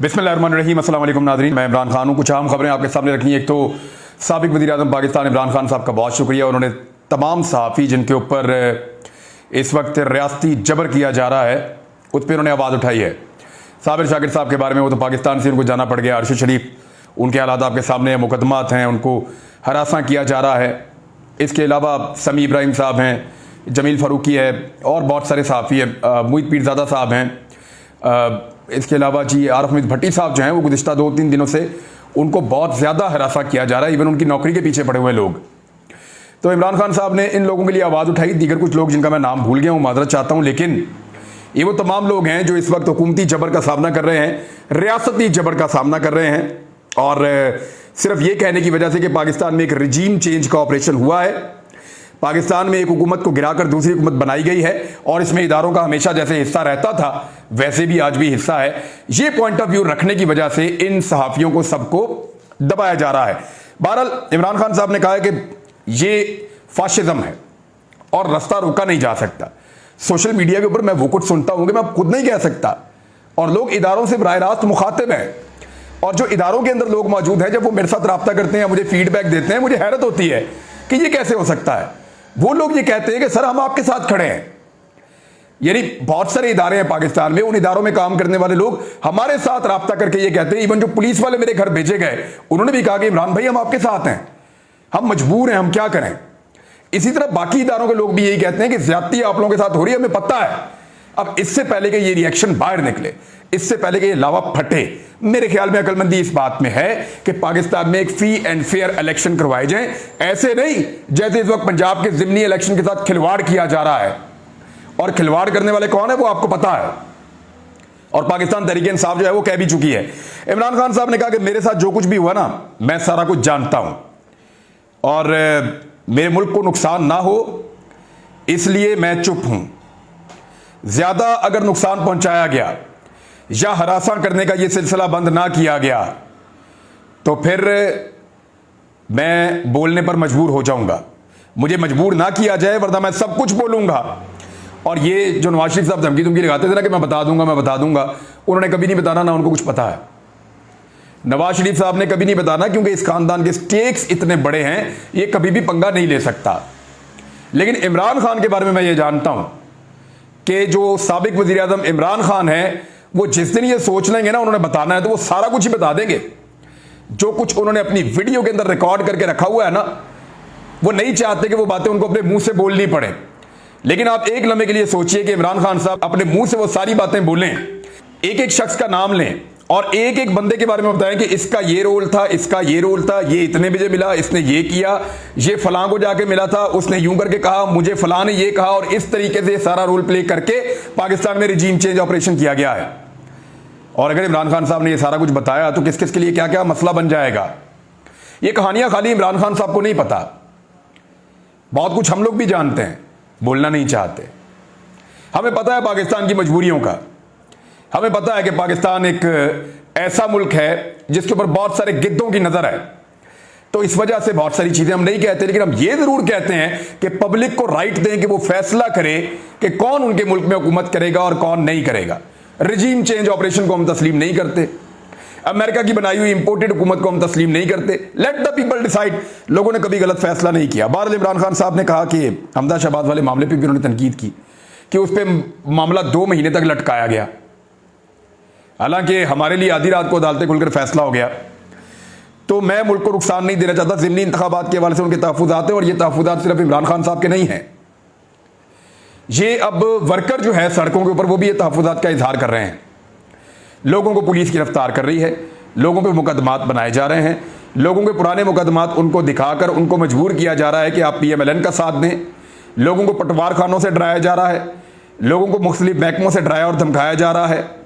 बिस्मिल्लाहिर्रहमानिर्रहीम। अस्सलाम वालेकुम नाज़रीन, मैं इमरान खान हूँ। कुछ अहम खबरें आपके सामने रखनी है। एक तो साबिक वज़ीर आज़म पाकिस्तान इमरान खान साहब का बहुत शुक्रिया, उन्होंने तमाम सहाफ़ी जिनके ऊपर इस वक्त रियासती जबर किया जा रहा है उस पर उन्होंने आवाज़ उठाई है। साबिर शाकिर साहब के बारे में, वो तो पाकिस्तान से उनको जाना पड़ गया। अरशद शरीफ, उनके हालात आपके सामने, मुकदमात हैं, उनको हरासा किया जा रहा है। इसके अलावा समी इब्राहिम साहब हैं, जमील फ़ारूकी है और बहुत सारे सहाफ़ी हैं, मुईद पीरज़ादा साहब हैं। इसके अलावा जी आरिफ हमीद भट्टी साहब जो हैं, वो गुज़िश्ता 2-3 दिनों से उनको बहुत ज़्यादा हरासा किया जा रहा है। इवन उनकी नौकरी के पीछे पड़े हुए लोग। तो इमरान खान साहब ने इन लोगों के लिए आवाज़ उठाई। दीगर कुछ लोग जिनका मैं नाम भूल गया हूँ, माजरत चाहता हूँ, लेकिन ये वो तमाम लोग हैं जो इस वक्त हुकूमती जबर का सामना कर रहे हैं, रियासती जबर का सामना कर रहे हैं। और सिर्फ ये कहने की वजह से कि पाकिस्तान में एक रजीम चेंज का ऑपरेशन हुआ है, पाकिस्तान में एक हुकूमत को गिराकर दूसरी हुकूमत बनाई गई है और इसमें इदारों का हमेशा जैसे हिस्सा रहता था वैसे भी आज भी हिस्सा है। ये पॉइंट ऑफ व्यू रखने की वजह से इन सहाफ़ियों को सबको दबाया जा रहा है। बहरहाल इमरान खान साहब ने कहा है कि ये फाशिज्म है और रास्ता रोका नहीं जा सकता। सोशल मीडिया के ऊपर मैं वो कुछ सुनता हूँ कि मैं खुद नहीं कह सकता, और लोग इदारों से बराह रास्त मुखातिब हैं, और जो इदारों के अंदर लोग मौजूद हैं, जब वो मेरे साथ रब्ता करते हैं, मुझे फीडबैक देते हैं, मुझे हैरत होती है कि ये कैसे हो सकता है। वो लोग ये कहते हैं कि सर हम आपके साथ खड़े हैं। यानी बहुत सारे इदारे हैं पाकिस्तान में, उन इदारों में काम करने वाले लोग हमारे साथ रब्ता करके ये कहते हैं। इवन जो पुलिस वाले मेरे घर भेजे गए, उन्होंने भी कहा कि इमरान भाई हम आपके साथ हैं, हम मजबूर हैं, हम क्या करें। इसी तरह बाकी इदारों के लोग भी यही कहते हैं कि ज्यादती आप लोगों के साथ हो रही है, हमें पता है। अब इससे पहले कि ये रिएक्शन बाहर निकले, इससे पहले कि ये लावा फटे, मेरे ख्याल में अकलमंदी इस बात में है कि पाकिस्तान में एक फ्री एंड फेयर इलेक्शन करवाए जाएं। ऐसे नहीं जैसे इस वक्त पंजाब के ज़िमनी इलेक्शन के साथ खिलवाड़ किया जा रहा है, और खिलवाड़ करने वाले कौन है वो आपको पता है, और पाकिस्तान तहरीक इंसाफ जो है वो कह भी चुकी है। इमरान खान साहब ने कहा कि मेरे साथ जो कुछ भी हुआ ना, मैं सारा कुछ जानता हूं और मेरे मुल्क को नुकसान ना हो इसलिए मैं चुप हूं। ज्यादा अगर नुकसान पहुंचाया गया या हरासा करने का यह सिलसिला बंद ना किया गया तो फिर मैं बोलने पर मजबूर हो जाऊंगा। मुझे मजबूर ना किया जाए वरना मैं सब कुछ बोलूंगा। और ये जो नवाज शरीफ साहब धमकी लगाते थे ना कि मैं बता दूंगा, उन्होंने कभी नहीं बताना, ना उनको कुछ पता है। नवाज शरीफ साहब ने कभी नहीं बताना, क्योंकि इस खानदान के स्टेक्स इतने बड़े हैं, ये कभी भी पंगा नहीं ले सकता। लेकिन इमरान खान के बारे में मैं ये जानता हूं कि जो साबिक वज़ीर आज़म इमरान खान है, वो जिस दिन ये सोच लेंगे ना उन्होंने बताना है, तो वो सारा कुछ ही बता देंगे। जो कुछ उन्होंने अपनी वीडियो के अंदर रिकॉर्ड करके रखा हुआ है ना, वो नहीं चाहते कि वो बातें उनको अपने मुंह से बोलनी पड़े। लेकिन आप एक लम्हे के लिए सोचिए कि इमरान खान साहब अपने मुंह से वो सारी बातें बोलें, एक एक शख्स का नाम लें और एक एक बंदे के बारे में बताएं कि इसका ये रोल था, इसका ये रोल था, ये इतने बजे मिला, इसने ये किया, ये फलां को जाके मिला था, उसने यूं करके कहा, मुझे फलां ने ये कहा, और इस तरीके से सारा रोल प्ले करके पाकिस्तान में रिजीम चेंज ऑपरेशन किया गया है। और अगर इमरान खान साहब ने ये सारा कुछ बताया तो किस किस के लिए क्या क्या मसला बन जाएगा। ये कहानियां खाली इमरान खान साहब को नहीं पता, बहुत कुछ हम लोग भी जानते हैं, बोलना नहीं चाहते। हमें पता है पाकिस्तान की मजबूरियों का, हमें पता है कि पाकिस्तान एक ऐसा मुल्क है जिसके ऊपर बहुत सारे गिद्धों की नजर है। तो इस वजह से बहुत सारी चीजें हम नहीं कहते, लेकिन हम ये जरूर कहते हैं कि पब्लिक को राइट दें कि वो फैसला करे कि कौन उनके मुल्क में हुकूमत करेगा और कौन नहीं करेगा। रिजीम चेंज ऑपरेशन को हम तस्लीम नहीं करते, अमेरिका की बनाई हुई इंपोर्टेड हुकूमत को हम तस्लीम नहीं करते। Let the people decide. लोगों ने कभी गलत फैसला नहीं किया। बहरहाल इमरान खान साहब ने कहा कि हमदा शहबाज वाले मामले पर भी उन्होंने तनकीद की कि उस पर मामला 2 महीने तक लटकाया गया। हालांकि हमारे लिए आधी रात को अदालतें खुलकर फैसला हो गया। तो मैं मुल्क को नुकसान नहीं देना चाहता। ज़िमनी इंतखाबात के हवाले से उनके तहफ़्फ़ुज़ात हैं, और ये तहफ़्फ़ुज़ात सिर्फ इमरान खान साहब के नहीं हैं। ये अब वर्कर जो है सड़कों के ऊपर, वो भी ये तहफ़्फ़ुज़ात का इजहार कर रहे हैं। लोगों को पुलिस गिरफ्तार कर रही है, लोगों पे मुकदमात बनाए जा रहे हैं, लोगों के पुराने मुकदमात उनको दिखाकर उनको मजबूर किया जा रहा है कि आप PMLN का साथ दें। लोगों को पटवार खानों से डराया जा रहा है, लोगों को मुख्तलिफ महकमों से डराया और धमकाया जा रहा है।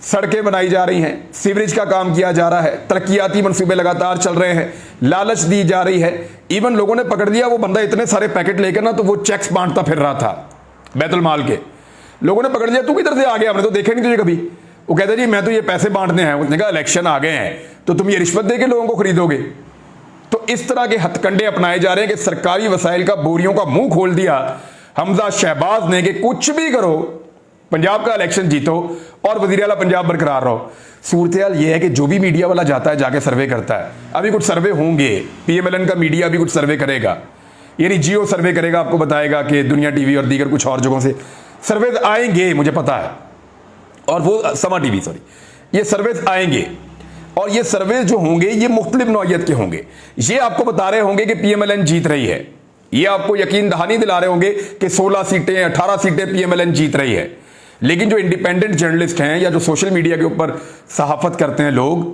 सड़कें बनाई जा रही हैं, सीवरेज का काम किया जा रहा है, तरक्याती मनसूबे लगातार चल रहे हैं, लालच दी जा रही है। इवन लोगों ने पकड़ लिया वो बंदा इतने सारे पैकेट लेकर ना, तो वो चेक्स बांटता फिर रहा था बैतुल माल के। लोगों ने पकड़ लिया, तू किधर से आ गया, हमने तो देखे नहीं तुझे कभी। वो कहते जी मैं तो ये पैसे बांटने हैं। उसने कहा इलेक्शन आ गए हैं तो तुम ये रिश्वत देके लोगों को खरीदोगे। तो इस तरह के हथकंडे अपनाए जा रहे हैं कि सरकारी वसाइल का बोरियों का मुंह खोल दिया हमजा शहबाज ने कि कुछ भी करो, पंजाब का इलेक्शन जीतो और वज़ीर आला पंजाब बरकरार रहो। सूरत ये है कि जो भी मीडिया वाला जाता है जाके सर्वे करता है, अभी कुछ सर्वे होंगे, पीएमएलएन का मीडिया भी कुछ सर्वे करेगा, यानी जियो सर्वे करेगा, आपको बताएगा कि दुनिया टीवी और दीगर कुछ और जगहों से सर्वे आएंगे, मुझे पता है, और वो समा टीवी, सॉरी, ये सर्वे आएंगे, और ये सर्वे जो होंगे ये मुख्तलिफ नौइयत के होंगे। ये आपको बता रहे होंगे कि पीएमएलएन जीत रही है, ये आपको यकीन दहानी दिला रहे होंगे कि 16 सीटें 18 सीटें पीएमएलएन जीत रही है। लेकिन जो इंडिपेंडेंट जर्नलिस्ट हैं या जो सोशल मीडिया के ऊपर सहाफत करते हैं लोग,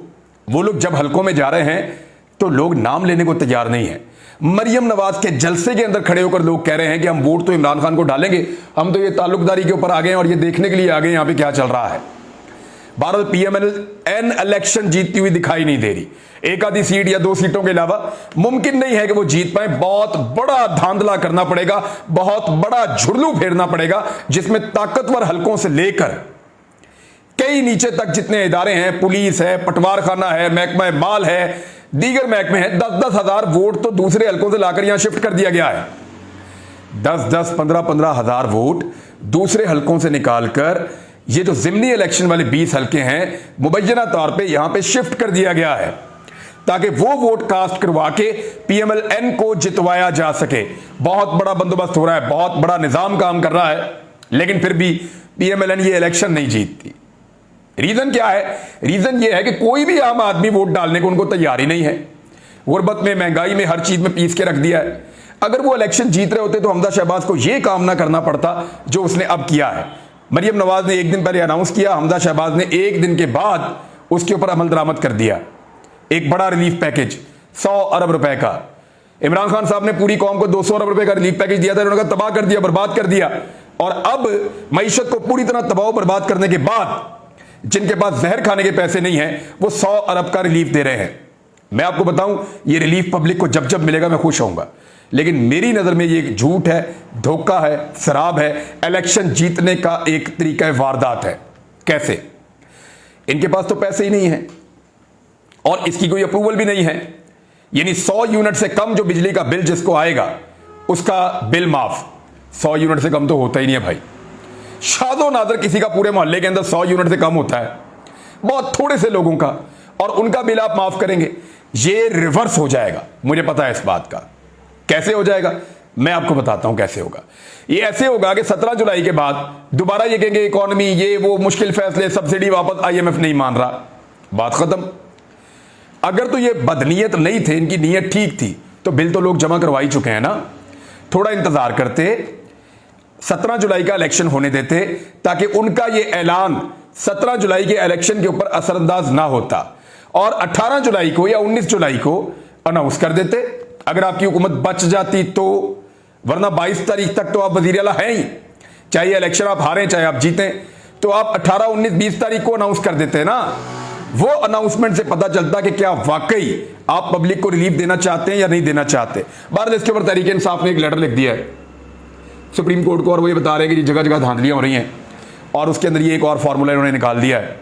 वो लोग जब हलकों में जा रहे हैं तो लोग नाम लेने को तैयार नहीं है। मरियम नवाज के जलसे के अंदर खड़े होकर लोग कह रहे हैं कि हम वोट तो इमरान खान को डालेंगे, हम तो ये ताल्लुकदारी के ऊपर आ गए हैं और ये देखने के लिए आ गए यहाँ पे क्या चल रहा है। भारत पीएमएलएन इलेक्शन जीतती हुई दिखाई नहीं दे रही, एक आधी सीट या 2 सीटों के अलावा मुमकिन नहीं है कि वो जीत पाए। बहुत बड़ा धांधला करना पड़ेगा, बहुत बड़ा झुरलू फेरना पड़ेगा, जिसमें ताकतवर हलकों से लेकर कई नीचे तक जितने इदारे हैं, पुलिस है, पटवार खाना है, महकमा माल है, दीगर महकमे हैं, 10-10 हजार वोट तो दूसरे हलकों से लाकर यहां शिफ्ट कर दिया गया है। 10-10, 15-15 हजार वोट दूसरे हलकों से निकालकर ये जो जिमनी इलेक्शन वाले 20 हलके हैं मुबैना तौर पे यहां पे शिफ्ट कर दिया गया है, ताकि वो वोट कास्ट करवा के पीएमएलएन को जितवाया जा सके। बहुत बड़ा बंदोबस्त हो रहा है, बहुत बड़ा निजाम काम कर रहा है, लेकिन फिर भी पीएमएलएन ये इलेक्शन नहीं जीतती। रीजन क्या है? रीजन ये है कि कोई भी आम आदमी वोट डालने को उनको तैयार ही नहीं है। गुर्बत में, महंगाई में, हर चीज में पीस के रख दिया है। अगर वो इलेक्शन जीत रहे होते तो हमजा शहबाज को यह काम ना करना पड़ता जो उसने अब किया है। मरियम नवाज ने एक दिन पहले अनाउंस किया, हमजा शहबाज ने एक दिन के बाद उसके ऊपर अमल दरामद कर दिया। एक बड़ा रिलीफ पैकेज 100 अरब रुपए का। इमरान खान साहब ने पूरी कौम को 200 अरब रुपए का रिलीफ पैकेज दिया था, उन्होंने तबाह कर दिया, बर्बाद कर दिया। और अब मईशत को पूरी तरह तबाह बर्बाद करने के बाद जिनके पास जहर खाने के पैसे नहीं है वो 100 अरब का रिलीफ दे रहे हैं। मैं आपको बताऊं, ये रिलीफ पब्लिक को जब जब मिलेगा मैं खुश होऊंगा, लेकिन मेरी नजर में ये झूठ है, धोखा है, शराब है, इलेक्शन जीतने का एक तरीका वारदात है। कैसे? इनके पास तो पैसे ही नहीं है और इसकी कोई अप्रूवल भी नहीं है, यानी 100 यूनिट से कम जो बिजली का बिल जिसको आएगा उसका बिल माफ। 100 यूनिट से कम तो होता ही नहीं है भाई, शादो नादर किसी का पूरे मोहल्ले के अंदर 100 यूनिट से कम होता है, बहुत थोड़े से लोगों का, और उनका बिल आप माफ करेंगे। ये रिवर्स हो जाएगा, मुझे पता है इस बात का। कैसे हो जाएगा मैं आपको बताता हूं कैसे होगा। ये ऐसे होगा कि 17 जुलाई के बाद दोबारा ये कहेंगे इकोनॉमी, ये वो मुश्किल फैसले, सब्सिडी वापस, आईएमएफ नहीं मान रहा, बात खत्म। अगर तो ये बदनीयत नहीं थे, इनकी नीयत ठीक थी, तो बिल तो लोग जमा करवा ही चुके हैं ना। थोड़ा इंतजार करते, 17 जुलाई का इलेक्शन होने देते, ताकि उनका ये ऐलान 17 जुलाई के इलेक्शन के ऊपर असरअंदाज ना होता, और 18 जुलाई को या 19 जुलाई को अनाउंस कर देते अगर आपकी हुकूमत बच जाती तो। वरना 22 तारीख तक तो आप वजीर आला हैं ही, चाहे इलेक्शन आप हारें चाहे आप जीतें, तो आप 18, 19, 20 तारीख को अनाउंस कर देते ना। वो अनाउंसमेंट से पता चलता कि क्या वाकई आप पब्लिक को रिलीफ देना चाहते हैं या नहीं देना चाहते। बहरहाल इसके ऊपर तहरीक इंसाफ ने एक लेटर लिख दिया है सुप्रीम कोर्ट को, और वो ये बता रहे हैं कि जगह जगह धांधलियां हो रही हैं, और उसके अंदर ये एक और फार्मूला इन्होंने निकाल दिया है।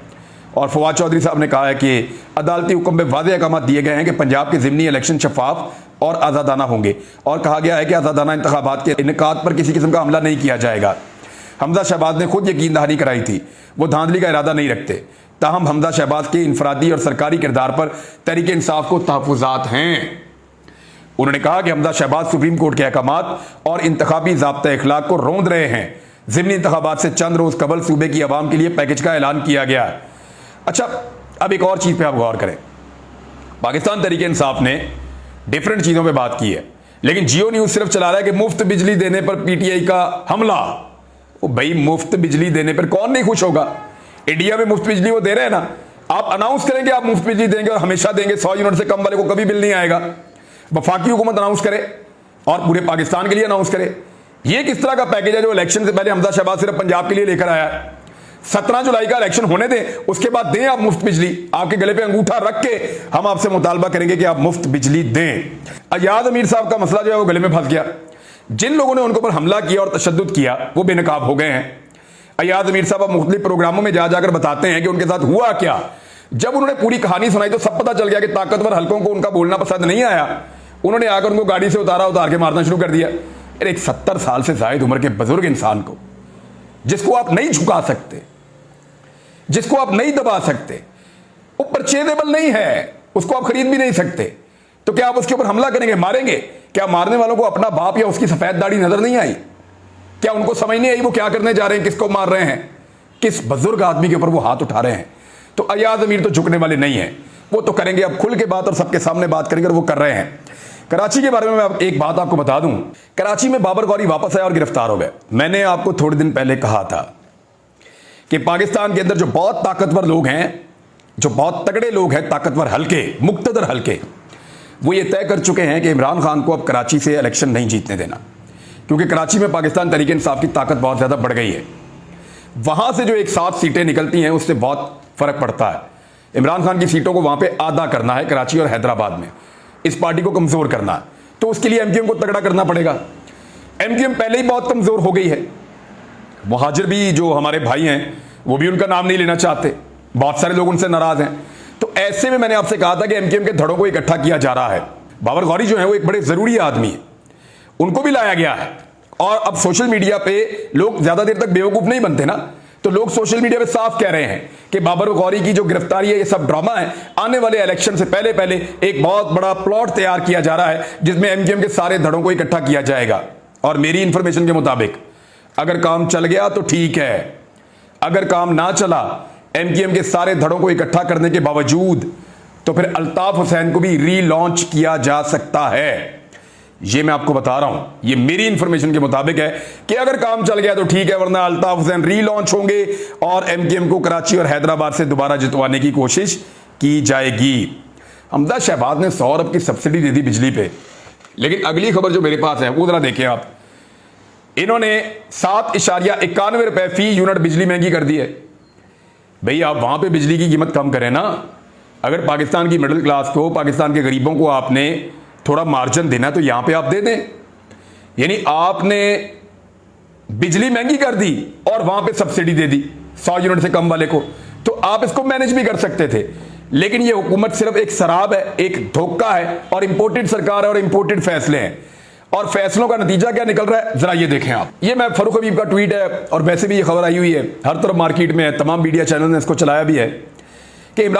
और फवाद चौधरी साहब ने कहा है कि अदालती हुक्म में वाज़ेह अहकाम दिए गए हैं कि पंजाब के ज़िमनी इलेक्शन शफाफ और आज़ादाना होंगे, और कहा गया है कि आज़ादाना इंतखाबात के इनेकाद पर किसी किस्म का हमला नहीं किया जाएगा। हमजा शहबाज ने खुद यकीन दहानी कराई थी, वो धांधली का इरादा नहीं रखते। ताहम हमजा शहबाज के इनफरादी और सरकारी किरदार पर तहरीक इंसाफ को तहफ़्फ़ुज़ात हैं। उन्होंने कहा कि हमजा शहबाज सुप्रीम कोर्ट के अहकामात और इंतखाबी ज़ाब्ता इखलाक को रौंद रहे हैं। ज़िमनी इंतखाबात से चंद रोज़ कबल सूबे की आवाम के लिए पैकेज का ऐलान किया गया। अच्छा, अब एक और चीज़ पे आप गौर करें, पाकिस्तान तहरीक इंसाफ ने डिफरेंट चीज़ों पे बात की है, लेकिन जियो न्यूज़ सिर्फ चला रहा है कि मुफ्त बिजली देने पर पीटीआई का हमला। ओ भाई, मुफ्त बिजली देने पर कौन नहीं खुश होगा? इंडिया में मुफ्त बिजली वो दे रहे हैं ना। आप अनाउंस करेंगे आप मुफ्त बिजली देंगे और हमेशा देंगे, 100 यूनिट से कम वाले को कभी बिल नहीं आएगा। वफाकी हुकूमत अनाउंस करे और पूरे पाकिस्तान के लिए अनाउंस करे। ये किस तरह का पैकेज है जो इलेक्शन से पहले हमजा शहबाज सिर्फ पंजाब के लिए लेकर आया है? 17 जुलाई का इलेक्शन होने दें, उसके बाद दें आप मुफ्त बिजली। आपके गले पे अंगूठा रख के हम आपसे मुतालबा करेंगे कि आप मुफ्त बिजली दें। अयाज अमीर साहब का मसला जो है वो गले में फंस गया। जिन लोगों ने उनके ऊपर हमला किया और तशद्दुद किया वो बेनकाब हो गए हैं। अयाज अमीर साहब अब मुख्तलिफ प्रोग्रामों में जा जाकर बताते हैं कि उनके साथ हुआ क्या। जब उन्होंने पूरी कहानी सुनाई तो सब पता चल गया कि ताकतवर हलकों को उनका बोलना पसंद नहीं आया। उन्होंने आकर उनको गाड़ी से उतार के मारना शुरू कर दिया। एक 70 साल से जायद उम्र के बुजुर्ग इंसान को, जिसको आप नहीं झुका सकते, जिसको आप नहीं दबा सकते, वो परचेजेबल नहीं है, उसको आप खरीद भी नहीं सकते। तो क्या आप उसके ऊपर हमला करेंगे, मारेंगे? क्या मारने वालों को अपना बाप या उसकी सफेद दाढ़ी नजर नहीं आई? क्या उनको समझ नहीं आई वो क्या करने जा रहे हैं, किसको मार रहे हैं, किस बुजुर्ग आदमी के ऊपर वो हाथ उठा रहे हैं? तो अयाज अमीर तो झुकने वाले नहीं है, वो तो करेंगे अब खुल के बात और सबके सामने बात करेंगे, और वो कर रहे हैं। कराची के बारे में मैं एक बात आपको बता दूं, कराची में बाबर गौरी वापस आया और गिरफ्तार हो गए। मैंने आपको थोड़े दिन पहले कहा था कि पाकिस्तान के अंदर जो बहुत ताकतवर लोग हैं, जो बहुत तगड़े लोग हैं, ताकतवर हल्के, मुक्तदर हल्के, वो ये तय कर चुके हैं कि इमरान खान को अब कराची से इलेक्शन नहीं जीतने देना, क्योंकि कराची में पाकिस्तान तहरीक इंसाफ की ताकत बहुत ज़्यादा बढ़ गई है। वहाँ से जो एक 7 सीटें निकलती हैं उससे बहुत फ़र्क पड़ता है। इमरान खान की सीटों को वहाँ पे आधा करना है, कराची और हैदराबाद में इस पार्टी को कमज़ोर करना है, तो उसके लिए एमक्यूएम को तगड़ा करना पड़ेगा। एमक्यूएम पहले ही बहुत कमज़ोर हो गई है। मुहाजिर भी जो हमारे भाई हैं वो भी उनका नाम नहीं लेना चाहते, बहुत सारे लोग उनसे नाराज़ हैं। तो ऐसे में मैंने आपसे कहा था कि एमक्यूएम के धड़ों को इकट्ठा किया जा रहा है। बाबर गौरी जो है वो एक बड़े ज़रूरी आदमी है, उनको भी लाया गया है। और अब सोशल मीडिया पे लोग ज़्यादा देर तक बेवकूफ़ नहीं बनते ना, तो लोग सोशल मीडिया पे साफ कह रहे हैं कि बाबर गौरी की जो गिरफ्तारी है ये सब ड्रामा है। आने वाले इलेक्शन से पहले पहले एक बहुत बड़ा प्लॉट तैयार किया जा रहा है जिसमें एमक्यूएम के सारे धड़ों को इकट्ठा किया जाएगा। और मेरी इंफॉर्मेशन के मुताबिक अगर काम चल गया तो ठीक है, अगर काम ना चला एमक्यूएम के सारे धड़ों को इकट्ठा करने के बावजूद, तो फिर अल्ताफ हुसैन को भी रीलॉन्च किया जा सकता है। ये मैं आपको बता रहा हूं, ये मेरी इंफॉर्मेशन के मुताबिक है कि अगर काम चल गया तो ठीक है, वरना अल्ताफ हुसैन रीलॉन्च होंगे और एमक्यूएम को कराची और हैदराबाद से दोबारा जितवाने की कोशिश की जाएगी। हमजा शहबाज ने 100 अरब की सब्सिडी दे दी बिजली पे, लेकिन अगली खबर जो मेरे पास है वो जरा देखिए आप। इन्होंने 7.91 रुपए फी यूनिट बिजली महंगी कर दी है। भाई आप वहां पे बिजली की कीमत कम करें ना। अगर पाकिस्तान की मिडिल क्लास को, पाकिस्तान के गरीबों को आपने थोड़ा मार्जिन देना तो यहां पे आप दे दें। यानी आपने बिजली महंगी कर दी और वहां पे सब्सिडी दे दी 100 यूनिट से कम वाले को, तो आप इसको मैनेज भी कर सकते थे। लेकिन ये हुकूमत सिर्फ एक शराब है, एक धोखा है, और इंपोर्टेड सरकार है और इंपोर्टेड फैसले हैं। और फैसलों का नतीजा क्या निकल रहा है जरा ये देखें आप। ये मैं फरूख हबीब का ट्वीट है, और वैसे भी ये खबर आई हुई है, हर तरफ मार्केट में है, तमाम मीडिया चैनल ने इसको चलाया भी है कि इमरान